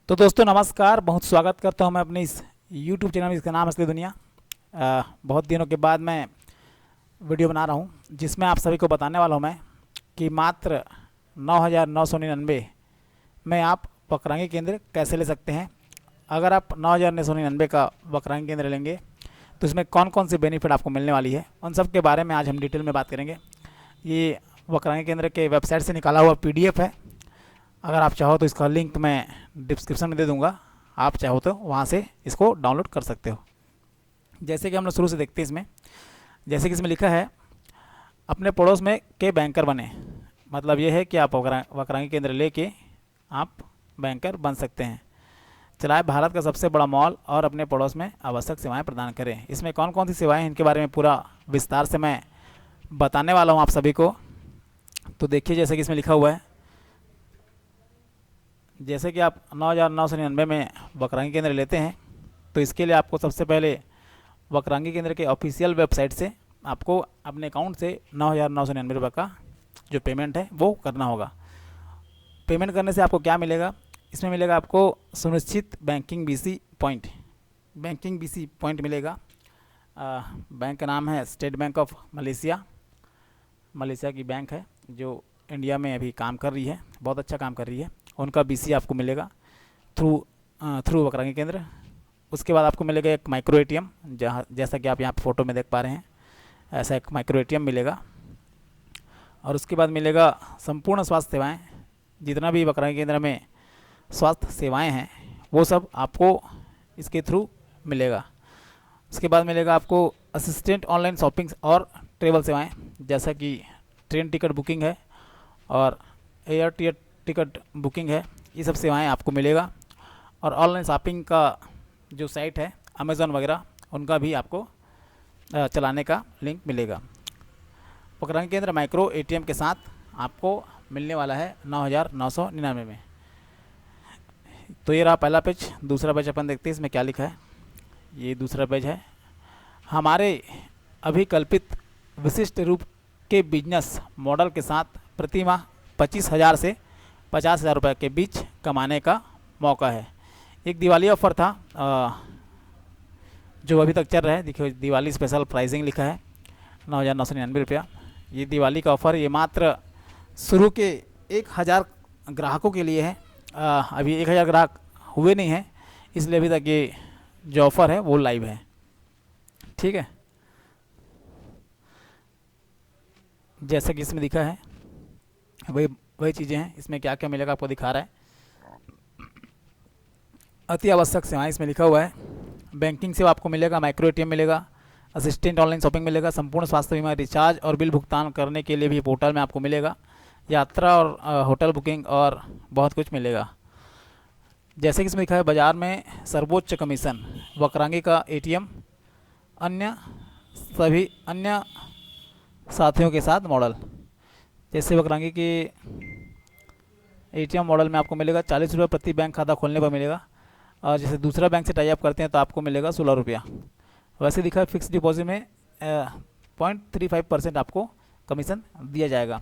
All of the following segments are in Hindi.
तो दोस्तों नमस्कार, बहुत स्वागत करता हूं मैं अपने इस YouTube चैनल में, इसका नाम है असली दुनिया। बहुत दिनों के बाद मैं वीडियो बना रहा हूं जिसमें आप सभी को बताने वाला हूं मैं कि मात्र 9,999 में आप वक्रांगी केंद्र कैसे ले सकते हैं। अगर आप 9,999 का वक्रांगी केंद्र लेंगे तो इसमें कौन कौन सी बेनिफिट आपको मिलने वाली है, उन सब के बारे में आज हम डिटेल में बात करेंगे। ये वक्रांगी केंद्र के वेबसाइट से निकाला हुआ PDF है। अगर आप चाहो तो इसका लिंक मैं डिस्क्रिप्शन में दे दूंगा, आप चाहो तो वहाँ से इसको डाउनलोड कर सकते हो। जैसे कि हम लोग शुरू से देखते हैं इसमें, जैसे कि इसमें लिखा है अपने पड़ोस में के बैंकर बने। मतलब ये है कि आप वक्रांगी केंद्र लेके आप बैंकर बन सकते हैं। चलाए भारत का सबसे बड़ा मॉल और अपने पड़ोस में आवश्यक सेवाएं प्रदान करें। इसमें कौन कौन सी सेवाएं हैं इनके बारे में पूरा विस्तार से मैं बताने वाला हूं आप सभी को। तो देखिए, जैसे कि इसमें लिखा हुआ है, जैसे कि आप 9,999 में वक्रांगी केंद्र लेते हैं तो इसके लिए आपको सबसे पहले वक्रांगी केंद्र के ऑफिशियल वेबसाइट से आपको अपने अकाउंट से 9,999 रुपये का जो पेमेंट है वो करना होगा। पेमेंट करने से आपको क्या मिलेगा, इसमें मिलेगा आपको सुनिश्चित बैंकिंग BC पॉइंट मिलेगा। बैंक का नाम है स्टेट बैंक ऑफ मलेशिया की बैंक है जो इंडिया में अभी काम कर रही है, बहुत अच्छा काम कर रही है। उनका BC आपको मिलेगा थ्रू वक्रांगी केंद्र। उसके बाद आपको मिलेगा एक माइक्रो ATM, जहाँ जैसा कि आप यहाँ फोटो में देख पा रहे हैं, ऐसा एक माइक्रो ATM मिलेगा। और उसके बाद मिलेगा संपूर्ण स्वास्थ्य सेवाएं। जितना भी वक्रांगी केंद्र में स्वास्थ्य सेवाएं हैं वो सब आपको इसके थ्रू मिलेगा। उसके बाद मिलेगा आपको असिस्टेंट ऑनलाइन शॉपिंग और ट्रेवल सेवाएं, जैसा कि ट्रेन टिकट बुकिंग है और एयर टिकट बुकिंग है, ये सब सेवाएं आपको मिलेगा। और ऑनलाइन शॉपिंग का जो साइट है अमेज़ॉन वगैरह, उनका भी आपको चलाने का लिंक मिलेगा। वक्रांगी केंद्र माइक्रो ATM के साथ आपको मिलने वाला है 9,999 में। तो ये रहा पहला पेज। दूसरा पेज अपन देखते हैं इसमें क्या लिखा है। ये दूसरा पेज है। हमारे अभिकल्पित विशिष्ट रूप के बिजनेस मॉडल के साथ प्रति माह 25,000 से 50,000 रुपये के बीच कमाने का मौका है। एक दिवाली ऑफर था जो अभी तक चल रहा है। देखिए, दिवाली स्पेशल प्राइसिंग लिखा है 9,999 रुपया। ये दिवाली का ऑफ़र ये मात्र शुरू के 1,000 ग्राहकों के लिए है। अभी 1,000 ग्राहक हुए नहीं हैं, इसलिए अभी तक ये जो ऑफ़र है वो लाइव है। ठीक है, जैसा कि इसमें दिखा है वही चीज़ें हैं। इसमें क्या क्या मिलेगा आपको दिखा रहा है। अति आवश्यक सेवाएं इसमें लिखा हुआ है। बैंकिंग सेवा आपको मिलेगा, माइक्रो ATM मिलेगा, असिस्टेंट ऑनलाइन शॉपिंग मिलेगा, संपूर्ण स्वास्थ्य बीमा, रिचार्ज और बिल भुगतान करने के लिए भी पोर्टल में आपको मिलेगा, यात्रा और होटल बुकिंग और बहुत कुछ मिलेगा। जैसे कि इसमें लिखा है बाजार में सर्वोच्च कमीशन, वक्रांगी का ATM, अन्य सभी अन्य साथियों के साथ मॉडल। जैसे वक्रांगी के ATM मॉडल में आपको मिलेगा 40 रुपये प्रति बैंक खाता खोलने पर मिलेगा। और जैसे दूसरा बैंक से टाई अप करते हैं तो आपको मिलेगा 16 रुपया। वैसे लिखा है फिक्स डिपॉजिट में 0.35% आपको कमीशन दिया जाएगा।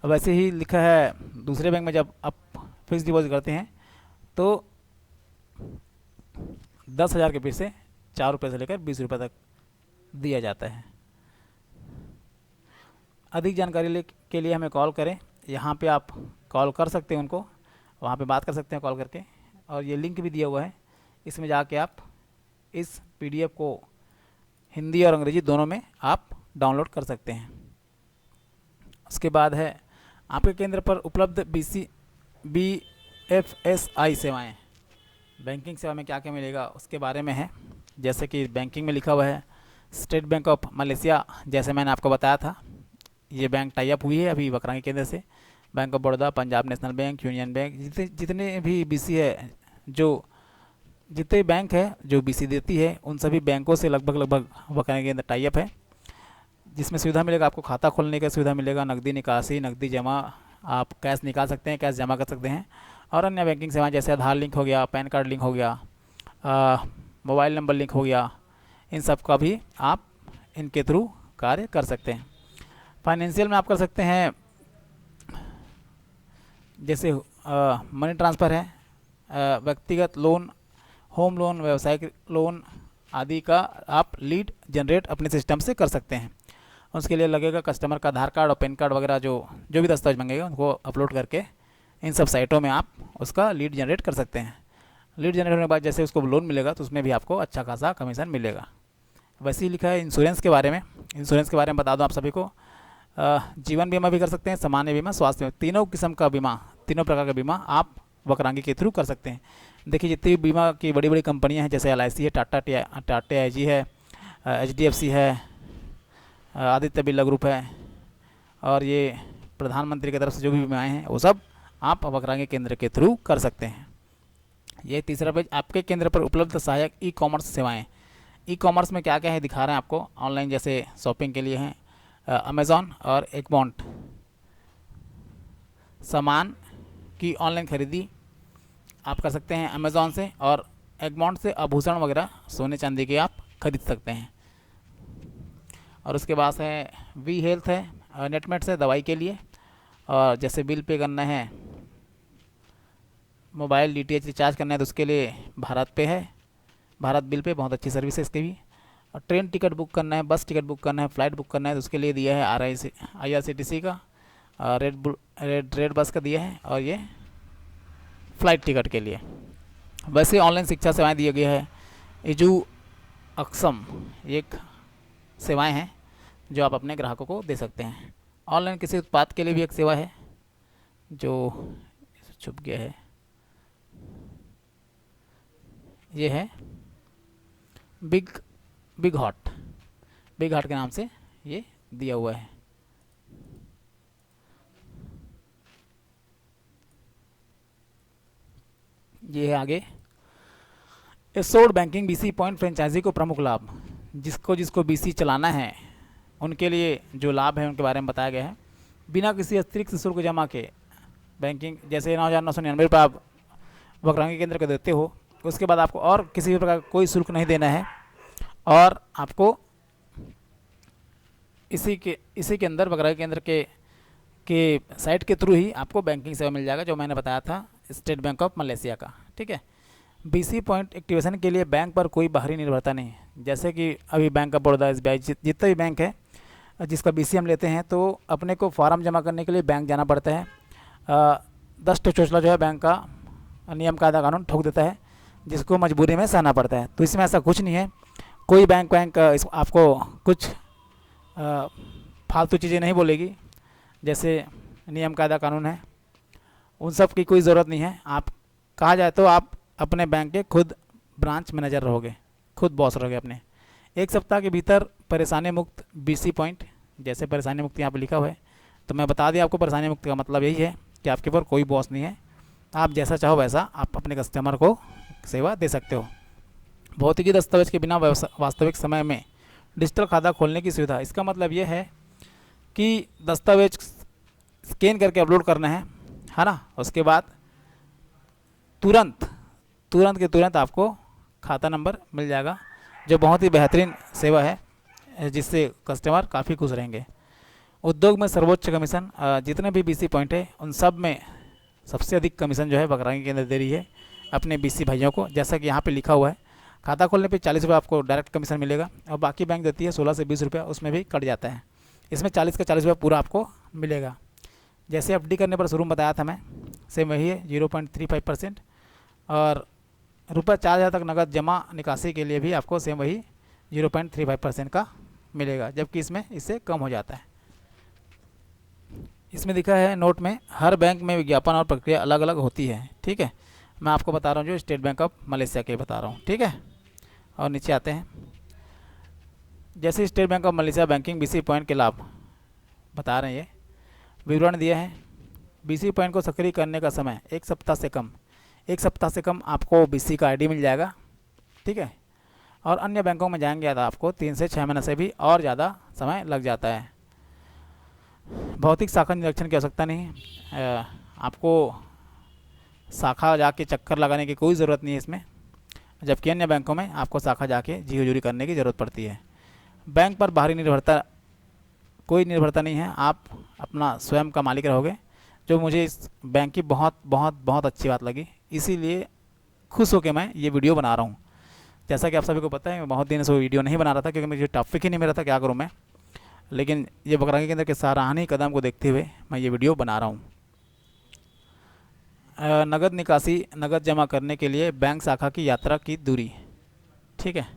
वैसे ही लिखा है दूसरे बैंक में जब आप फिक्स डिपॉजिट करते हैं तो 10,000 के पीछे से 4 रुपये से लेकर 20 रुपये तक दिया जाता है। अधिक जानकारी के लिए हमें कॉल करें। यहाँ पे आप कॉल कर सकते हैं उनको, वहाँ पे बात कर सकते हैं कॉल करके। और ये लिंक भी दिया हुआ है, इसमें जाके आप इस PDF को हिंदी और अंग्रेजी दोनों में आप डाउनलोड कर सकते हैं। उसके बाद है आपके केंद्र पर उपलब्ध BFSI सेवाएं। बैंकिंग सेवा में क्या क्या मिलेगा उसके बारे में है। जैसे कि बैंकिंग में लिखा हुआ है स्टेट बैंक ऑफ मलेशिया, जैसे मैंने आपको बताया था ये बैंक टाई अप हुई है अभी वक्रांगी केंद्र से। Bank of Baroda, Punjab national bank, union bank, जितने भी BC है, जो जितने बैंक है जो BC देती है, उन सभी बैंकों से लगभग वक्रांगी केंद्र टाई अप है। जिसमें सुविधा मिलेगा आपको खाता खोलने का सुविधा मिलेगा, नकदी निकासी, नकदी जमा, आप कैश निकाल सकते हैं, कैश जमा कर सकते हैं। और अन्य बैंकिंग सेवाएं जैसे आधार लिंक हो गया, पैन कार्ड लिंक हो गया, मोबाइल नंबर लिंक हो गया, इन सब का भी आप इनके थ्रू कार्य कर सकते हैं। फाइनेंशियल में आप कर सकते हैं, जैसे मनी ट्रांसफ़र है, व्यक्तिगत लोन, होम लोन, व्यावसायिक लोन आदि का आप लीड जनरेट अपने सिस्टम से कर सकते हैं। उसके लिए लगेगा कस्टमर का आधार कार्ड और पैन कार्ड वगैरह, जो भी दस्तावेज मांगेगा उनको अपलोड करके इन सब साइटों में आप उसका लीड जनरेट कर सकते हैं। लीड जनरेट होने के बाद जैसे उसको लोन मिलेगा तो उसमें भी आपको अच्छा खासा कमीशन मिलेगा। वैसे ही लिखा है इंश्योरेंस के बारे में। इंश्योरेंस के बारे में बता दूं आप सभी को, जीवन बीमा भी कर सकते हैं, सामान्य बीमा, स्वास्थ्य बीमा, तीनों किस्म का बीमा, तीनों प्रकार का बीमा आप वक्रांगी के थ्रू कर सकते हैं। देखिए जितनी भी बीमा की बड़ी बड़ी कंपनियां हैं, जैसे LIC है, टाटा AIG है, HDFC है, आदित्य बिरला ग्रुप है, और ये प्रधानमंत्री की तरफ से जो भी बीमाएँ हैं वो सब आप वक्रांगी केंद्र के थ्रू कर सकते हैं। ये तीसरा पेज, आपके केंद्र पर उपलब्ध सहायक ई-कॉमर्स सेवाएं। ई-कॉमर्स में क्या क्या है दिखा रहे हैं आपको। ऑनलाइन जैसे शॉपिंग के लिए हैं अमेज़ॉन और एगमॉन्ट, सामान की ऑनलाइन खरीदी आप कर सकते हैं अमेज़ॉन से, और एगमॉन्ट से आभूषण वगैरह सोने चांदी के आप खरीद सकते हैं। और उसके पास है वी हेल्थ है नेटमेट से दवाई के लिए, और जैसे बिल पे करना है, मोबाइल DTH रिचार्ज करना है तो उसके लिए भारत पे है, भारत बिल पे, बहुत अच्छी सर्विस है इसकी भी। और ट्रेन टिकट बुक करना है, बस टिकट बुक करना है, फ़्लाइट बुक करना है तो उसके लिए दिया है IRCTC का, रेड बस का दिया है, और ये फ़्लाइट टिकट के लिए। वैसे ऑनलाइन शिक्षा सेवाएं दिया गया है एजू अक्षम, एक सेवाएं हैं जो आप अपने ग्राहकों को दे सकते हैं। ऑनलाइन किसी उत्पाद के लिए भी एक सेवा है जो छुप गया है, ये है बिग हॉट के नाम से ये दिया हुआ है। ये है आगे एसोर्ड बैंकिंग BC पॉइंट फ्रेंचाइजी को प्रमुख लाभ। जिसको BC चलाना है उनके लिए जो लाभ है उनके बारे में बताया गया है। बिना किसी अतिरिक्त शुल्क जमा के बैंकिंग, जैसे 9,999 रुपये आप वक्रांगी केंद्र को देते हो, उसके बाद आपको और किसी भी प्रकार का कोई शुल्क नहीं देना है, और आपको इसी के अंदर वक्रांगी केंद्र के साइट के थ्रू ही आपको बैंकिंग सेवा मिल जाएगा, जो मैंने बताया था स्टेट बैंक ऑफ मलेशिया का। ठीक है, BC पॉइंट एक्टिवेशन के लिए बैंक पर कोई बाहरी निर्भरता नहीं है। जैसे कि अभी बैंक ऑफ बड़ौदा, SBI, जितना भी बैंक है जिसका BC हम लेते हैं, तो अपने को फॉर्म जमा करने के लिए बैंक जाना पड़ता है। 10 चोचला जो है बैंक का नियम कायदा कानून ठोक देता है, जिसको मजबूरी में सहना पड़ता है। तो इसमें ऐसा कुछ नहीं है, कोई बैंक आपको कुछ फालतू चीज़ें नहीं बोलेगी। जैसे नियम कायदा कानून है, उन सब की कोई ज़रूरत नहीं है। आप कहा जाए तो आप अपने बैंक के खुद ब्रांच मैनेजर रहोगे, खुद बॉस रहोगे अपने। 1 सप्ताह के भीतर परेशानी मुक्त BC पॉइंट, जैसे परेशानी मुक्त यहाँ पर लिखा हुआ है, तो मैं बता दिया आपको परेशानी मुक्त का मतलब यही है कि आपके ऊपर कोई बॉस नहीं है, आप जैसा चाहो वैसा आप अपने कस्टमर को सेवा दे सकते हो। भौतिकी दस्तावेज के बिना वास्तविक समय में डिजिटल खाता खोलने की सुविधा। इसका मतलब ये है कि दस्तावेज स्कैन करके अपलोड करना है ना, उसके बाद तुरंत के तुरंत आपको खाता नंबर मिल जाएगा, जो बहुत ही बेहतरीन सेवा है, जिससे कस्टमर काफ़ी खुश रहेंगे। उद्योग में सर्वोच्च कमीशन, जितने भी BC पॉइंट है उन सब में सबसे अधिक कमीशन जो है वक्रांगी केंद्र दे रही है अपने BC भाइयों को। जैसा कि यहाँ पे लिखा हुआ है, खाता खोलने पे 40 रुपये आपको डायरेक्ट कमीशन मिलेगा, और बाकी बैंक देती है 16 से 20 रुपये, उसमें भी कट जाता है। इसमें 40 का 40 रुपये पूरा आपको मिलेगा। जैसे FD करने पर शुरू में बताया था मैं, सेम वही है 0.35%, और रुपये 4,000 तक नगद जमा निकासी के लिए भी आपको सेम वही 0.35% का मिलेगा, जबकि इसमें इससे कम हो जाता है। इसमें लिखा है नोट में, हर बैंक में विज्ञापन और प्रक्रिया अलग अलग होती है। ठीक है, मैं आपको बता रहा हूँ जो स्टेट बैंक ऑफ मलेशिया के बता रहा हूँ। ठीक है, और नीचे आते हैं, जैसे state bank of Malaysia banking BC point के लाभ बता रहे हैं, ये विवरण दिया है। BC पॉइंट को सक्रिय करने का समय 1 सप्ताह से कम आपको BC का ID मिल जाएगा। ठीक है, और अन्य बैंकों में जाएंगे तो आपको 3 से 6 महीने से भी और ज़्यादा समय लग जाता है। भौतिक शाखा निरीक्षण की आवश्यकता नहीं, आपको शाखा जाके चक्कर लगाने की कोई ज़रूरत नहीं है इसमें, जबकि अन्य बैंकों में आपको शाखा जाके जी हजूरी करने की ज़रूरत पड़ती है। बैंक पर बाहरी निर्भरता, कोई निर्भरता नहीं है, आप अपना स्वयं का मालिक रहोगे, जो मुझे इस बैंक की बहुत बहुत बहुत अच्छी बात लगी। इसीलिए खुश होकर मैं ये वीडियो बना रहा हूँ। जैसा कि आप सभी को पता है, मैं बहुत दिन से वो वीडियो नहीं बना रहा था क्योंकि मुझे टॉपिक ही नहीं मिला था, क्या करूँ मैं। लेकिन ये बकरवाल केंद्र के सराहनीय कदम को देखते हुए मैं ये वीडियो बना रहा हूँ। नगद निकासी, नगद जमा करने के लिए बैंक शाखा की यात्रा की दूरी, ठीक है।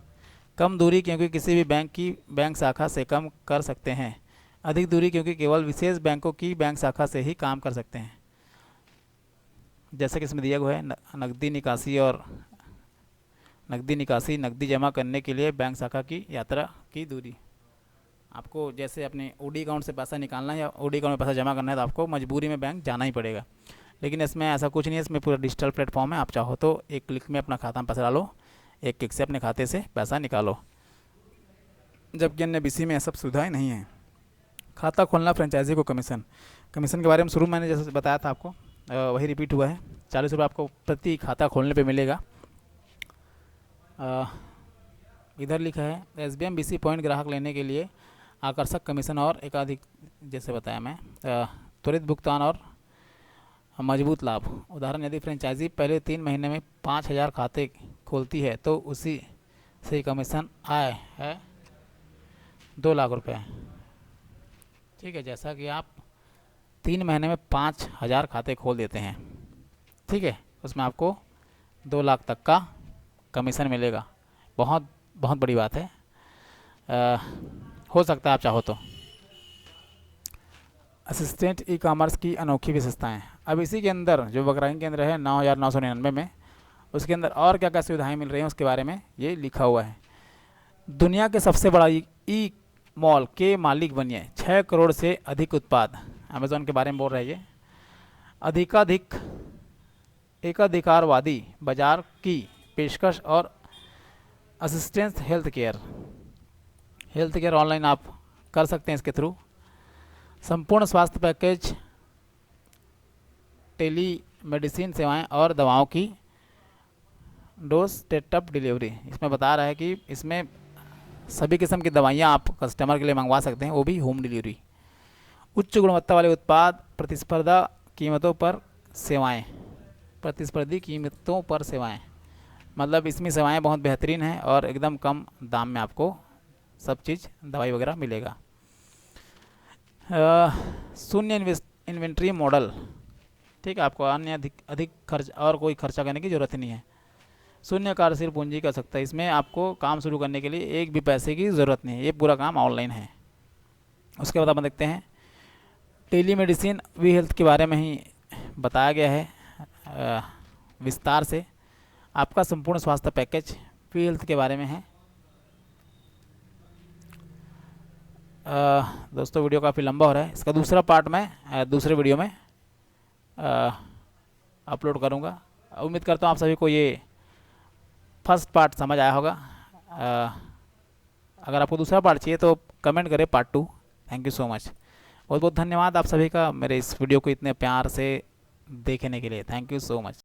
कम दूरी क्योंकि किसी भी बैंक की बैंक शाखा से कम कर सकते हैं। अधिक दूरी क्योंकि केवल विशेष बैंकों की बैंक शाखा से ही काम कर सकते हैं। जैसा कि इसमें दिया हुआ है, नकदी निकासी और नकदी जमा करने के लिए बैंक शाखा की यात्रा की दूरी। आपको जैसे अपने ओडी अकाउंट से पैसा निकालना है या ओडी अकाउंट में पैसा जमा करना है तो आपको मजबूरी में बैंक जाना ही पड़ेगा। लेकिन इसमें ऐसा कुछ नहीं है, इसमें पूरा डिजिटल प्लेटफॉर्म है। आप चाहो तो एक क्लिक में अपना खाता में पैसा डालो, एक क्लिक से अपने खाते से पैसा निकालो, जबकि अन्य बीसी में सब सुविधाएं नहीं है। खाता खोलना, फ्रेंचाइजी को कमीशन के बारे में शुरू मैंने जैसे बताया था आपको, वही रिपीट हुआ है। 40 रुपये आपको प्रति खाता खोलने पे मिलेगा। इधर लिखा है SBM BC पॉइंट ग्राहक लेने के लिए आकर्षक कमीशन और एकाधिक, जैसे बताया मैं, त्वरित भुगतान और मजबूत लाभ। उदाहरण, यदि फ्रेंचाइजी पहले 3 महीने में 5000 खाते खोलती है तो उसी से कमीशन आय है 2 लाख रुपये, ठीक है। जैसा कि आप 3 महीने में 5000 खाते खोल देते हैं, ठीक है, उसमें आपको 2 लाख तक का कमीशन मिलेगा। बहुत बहुत बड़ी बात है। हो सकता है आप चाहो तो। असिस्टेंट ई-कॉमर्स की अनोखी विशेषताएं। अब इसी के अंदर जो बकरवाल केंद्र है 9999 में, उसके अंदर और क्या क्या सुविधाएं मिल रही हैं उसके बारे में ये लिखा हुआ है। दुनिया के सबसे बड़ा ई मॉल के मालिक बनिए, 6 करोड़ से अधिक उत्पाद। अमेज़ॉन के बारे में बोल रहे हैं ये। एकाधिकारवादी बाजार की पेशकश और असिस्टेंस हेल्थ केयर ऑनलाइन आप कर सकते हैं इसके थ्रू। संपूर्ण स्वास्थ्य पैकेज, टेली मेडिसिन सेवाएं और दवाओं की डोज स्टेटअप डिलीवरी। इसमें बता रहा है कि इसमें सभी किस्म की दवाइयाँ आप कस्टमर के लिए मंगवा सकते हैं, वो भी होम डिलीवरी। उच्च गुणवत्ता वाले उत्पाद, प्रतिस्पर्धी कीमतों पर सेवाएं। मतलब इसमें सेवाएं बहुत बेहतरीन हैं और एकदम कम दाम में आपको सब चीज़, दवाई वगैरह मिलेगा। शून्य इन्वेंट्री मॉडल, ठीक है। आपको अन्य अधिक खर्च और कोई खर्चा करने की ज़रूरत नहीं है। शून्य कार्यशील पूंजी कर सकता है। इसमें आपको काम शुरू करने के लिए एक भी पैसे की ज़रूरत नहीं है, ये पूरा काम ऑनलाइन है। उसके बाद आप देखते हैं टेली मेडिसिन वी हेल्थ के बारे में ही बताया गया है विस्तार से। आपका संपूर्ण स्वास्थ्य पैकेज वी हेल्थ के बारे में है। दोस्तों वीडियो काफ़ी लंबा हो रहा है, इसका दूसरा पार्ट मैं दूसरे वीडियो में अपलोड करूँगा। उम्मीद करता हूँ आप सभी को ये फर्स्ट पार्ट समझ आया होगा। अगर आपको दूसरा पार्ट चाहिए तो कमेंट करें part 2। Thank you so much. बहुत बहुत धन्यवाद आप सभी का मेरे इस वीडियो को इतने प्यार से देखने के लिए। Thank you so much.